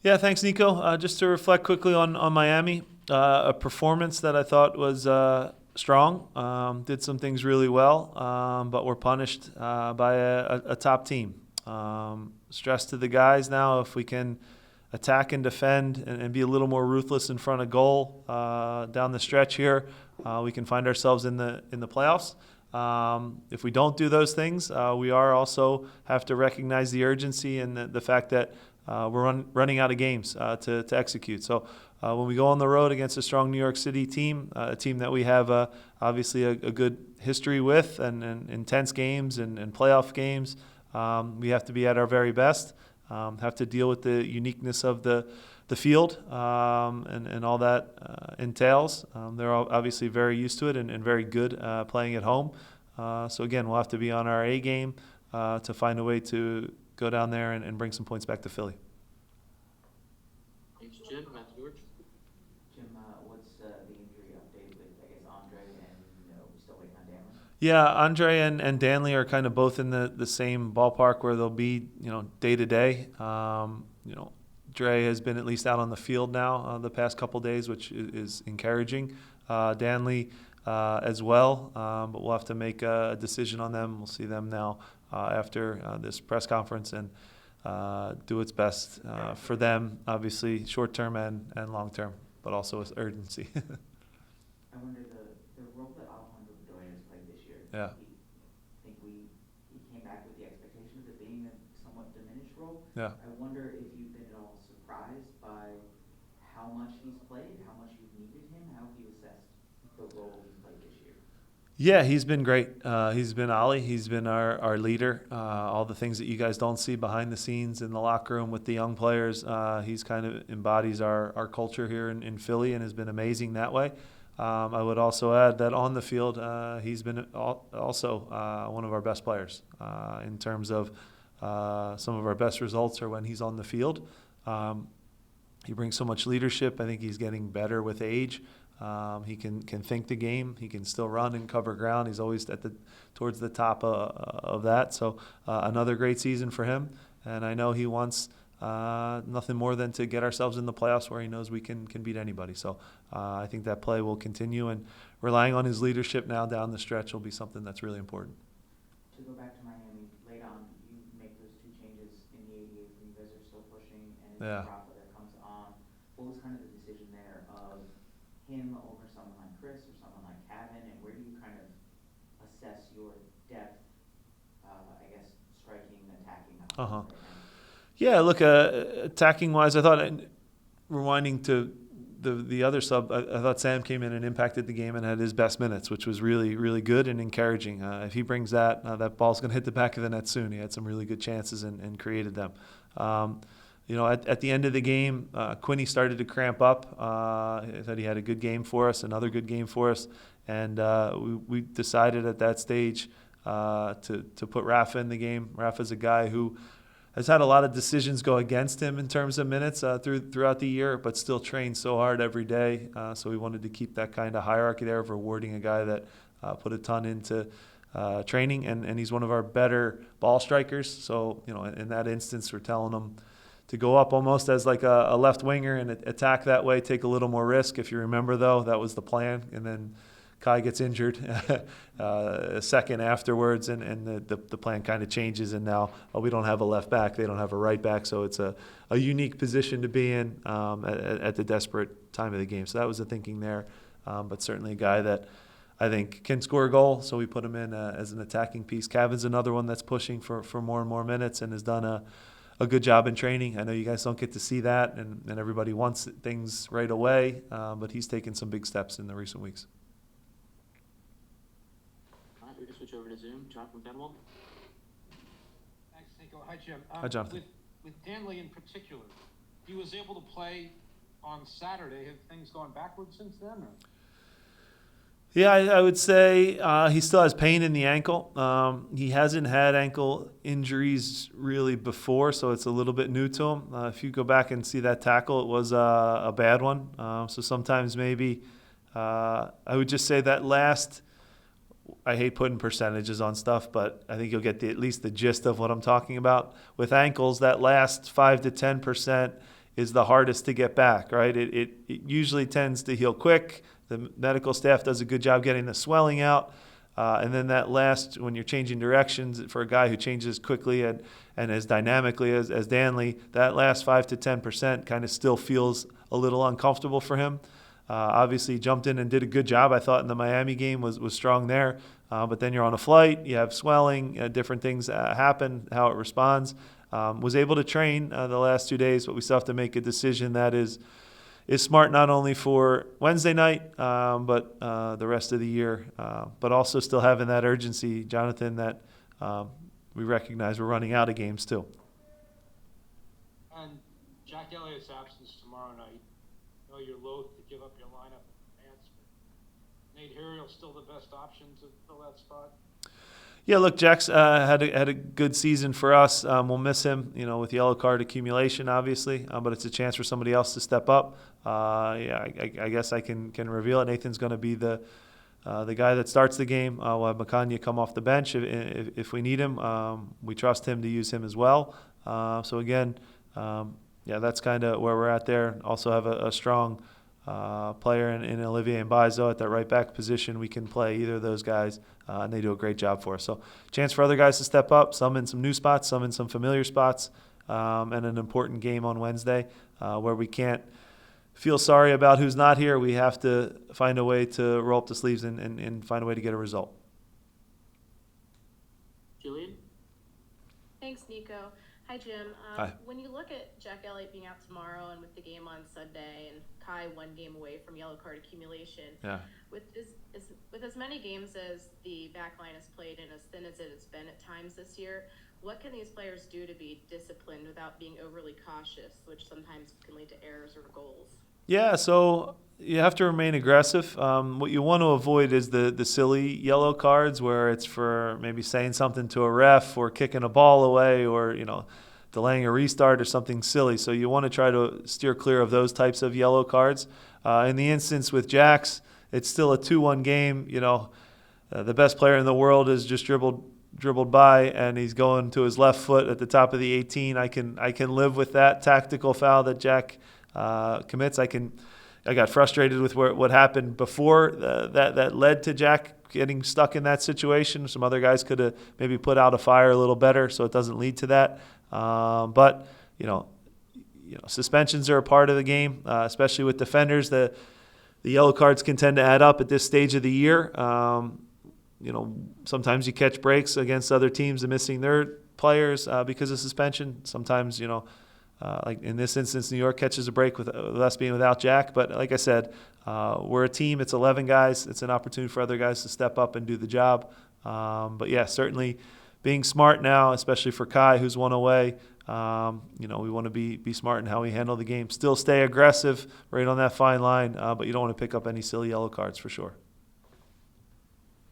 Yeah, thanks, Nico. Just to reflect quickly on Miami, a performance that I thought was strong. Did some things really well, but were punished by a top team. Stress to the guys now if we can attack and defend and be a little more ruthless in front of goal down the stretch here, we can find ourselves in the playoffs. If we don't do those things, we are also have to recognize the urgency and the fact that we're running out of games to execute. So when we go on the road against a strong New York City team, a team that we have obviously a good history with and intense games and playoff games, we have to be at our very best, have to deal with the uniqueness of the field and all that entails. They're obviously very used to it and very good playing at home. So again, we'll have to be on our A game to find a way to go down there and bring some points back to Philly. Thanks, Jim. Matthew George. Jim, what's the injury update with, I guess, Andre and we still waiting on Danley? Yeah, Andre and Danley are kind of both in the same ballpark where they'll be, day to day. Dre has been at least out on the field now the past couple days, which is encouraging. Danley as well, but we'll have to make a decision on them. We'll see them now after this press conference and do its best for them, obviously short term and long term, but also with urgency. I wonder the role that Alejandro Bedoya has played this year. Yeah. He came back with the expectation of it being a somewhat diminished role. Yeah. I wonder if you've been at all surprised by how much he's played, how much you've needed him, how he assessed the role he played this year. Yeah, he's been great. He's been Ollie. He's been our leader. All the things that you guys don't see behind the scenes in the locker room with the young players, he's kind of embodies our culture here in Philly and has been amazing that way. I would also add that on the field, he's been also one of our best players in terms of some of our best results are when he's on the field. He brings so much leadership. I think he's getting better with age. He can think the game. He can still run and cover ground. He's always towards the top of that. So another great season for him. And I know he wants nothing more than to get ourselves in the playoffs where he knows we can beat anybody. So I think that play will continue, and relying on his leadership now down the stretch will be something that's really important. To go back to Miami, late on, you make those two changes in the 88th when you guys are still pushing, and it's Yeah. Rafa that comes on. What was kind of the decision there of him over someone like Chris or someone like Kevin, and where do you kind of assess your depth, I guess, striking, attacking? Uh-huh. Yeah, look, attacking-wise, I thought, rewinding to the other sub, I thought Sam came in and impacted the game and had his best minutes, which was really, really good and encouraging. If he brings that ball's going to hit the back of the net soon. He had some really good chances and created them. At the end of the game, Quinny started to cramp up. I thought he had a good game for us, another good game for us. And we decided at that stage to put Rafa in the game. Rafa's a guy who has had a lot of decisions go against him in terms of minutes throughout the year, but still trains so hard every day. So we wanted to keep that kind of hierarchy there of rewarding a guy that put a ton into training, and he's one of our better ball strikers. So, in that instance, we're telling him to go up almost as like a left winger and attack that way, take a little more risk. If you remember, though, that was the plan. And then Kai gets injured a second afterwards, and the plan kind of changes, and now we don't have a left back. They don't have a right back, so it's a unique position to be in at the desperate time of the game. So that was the thinking there, but certainly a guy that I think can score a goal, so we put him in as an attacking piece. Kevin's another one that's pushing for more and more minutes and has done a good job in training. I know you guys don't get to see that, and everybody wants things right away, but he's taken some big steps in the recent weeks. We can switch over to Zoom. John from Fenwell. Thanks, Nico. Hi, Jim. Hi, Jonathan. With Danley in particular, he was able to play on Saturday. Have things gone backwards since then? Or? Yeah, I would say he still has pain in the ankle. He hasn't had ankle injuries really before, so it's a little bit new to him. If you go back and see that tackle, it was a bad one. So sometimes maybe I would just say that last – I hate putting percentages on stuff, but I think you'll get at least the gist of what I'm talking about. With ankles, that last 5 to 10% is the hardest to get back, right? It usually tends to heal quick. The medical staff does a good job getting the swelling out. And then that last, when you're changing directions for a guy who changes quickly and as dynamically as Danley, that last 5 to 10% kind of still feels a little uncomfortable for him. Obviously, he jumped in and did a good job. I thought in the Miami game was strong there. But then you're on a flight, you have swelling, different things happen, how it responds. Was able to train the last 2 days, but we still have to make a decision that is smart not only for Wednesday night, but the rest of the year. But also still having that urgency, Jonathan, that we recognize we're running out of games too. And Jack Elliott's absence tomorrow night. I know you're loath to give up your lineup in advance, but Nate Harriel's still the best option to fill that spot. Yeah, look, Jack's had a good season for us. We'll miss him, with yellow card accumulation, obviously, but it's a chance for somebody else to step up. I guess I can reveal it. Nathan's going to be the guy that starts the game. We'll have Makanya come off the bench if we need him. We trust him to use him as well. So again, that's kind of where we're at there. Also have a strong player in Olivier Mbaizo at that right back position. We can play either of those guys, and they do a great job for us. So chance for other guys to step up, some in some new spots, some in some familiar spots, and an important game on Wednesday where we can't feel sorry about who's not here. We have to find a way to roll up the sleeves and find a way to get a result. Julian? Thanks, Nico. Hi, Jim. Hi. When you look at Jack Elliott being out tomorrow and with the game on Sunday and Kai 1 game away from yellow card accumulation, Yeah. with as many games as the back line has played and as thin as it has been at times this year, what can these players do to be disciplined without being overly cautious, which sometimes can lead to errors or goals? Yeah, so you have to remain aggressive. What you want to avoid is the silly yellow cards where it's for maybe saying something to a ref or kicking a ball away or, delaying a restart or something silly. So you want to try to steer clear of those types of yellow cards. In the instance with Jax, it's still a 2-1 game. The best player in the world is just dribbled by and he's going to his left foot at the top of the 18. I can live with that tactical foul that Jack commits. I got frustrated with what happened before that led to Jack getting stuck in that situation. Some other guys could have maybe put out a fire a little better so it doesn't lead to that. But suspensions are a part of the game, especially with defenders. The yellow cards can tend to add up at this stage of the year. Sometimes you catch breaks against other teams and missing their players because of suspension. Sometimes, like in this instance, New York catches a break with us being without Jack. But like I said, we're a team. It's 11 guys. It's an opportunity for other guys to step up and do the job. But yeah, certainly being smart now, especially for Kai, who's one away. We want to be smart in how we handle the game. Still stay aggressive right on that fine line, but you don't want to pick up any silly yellow cards for sure.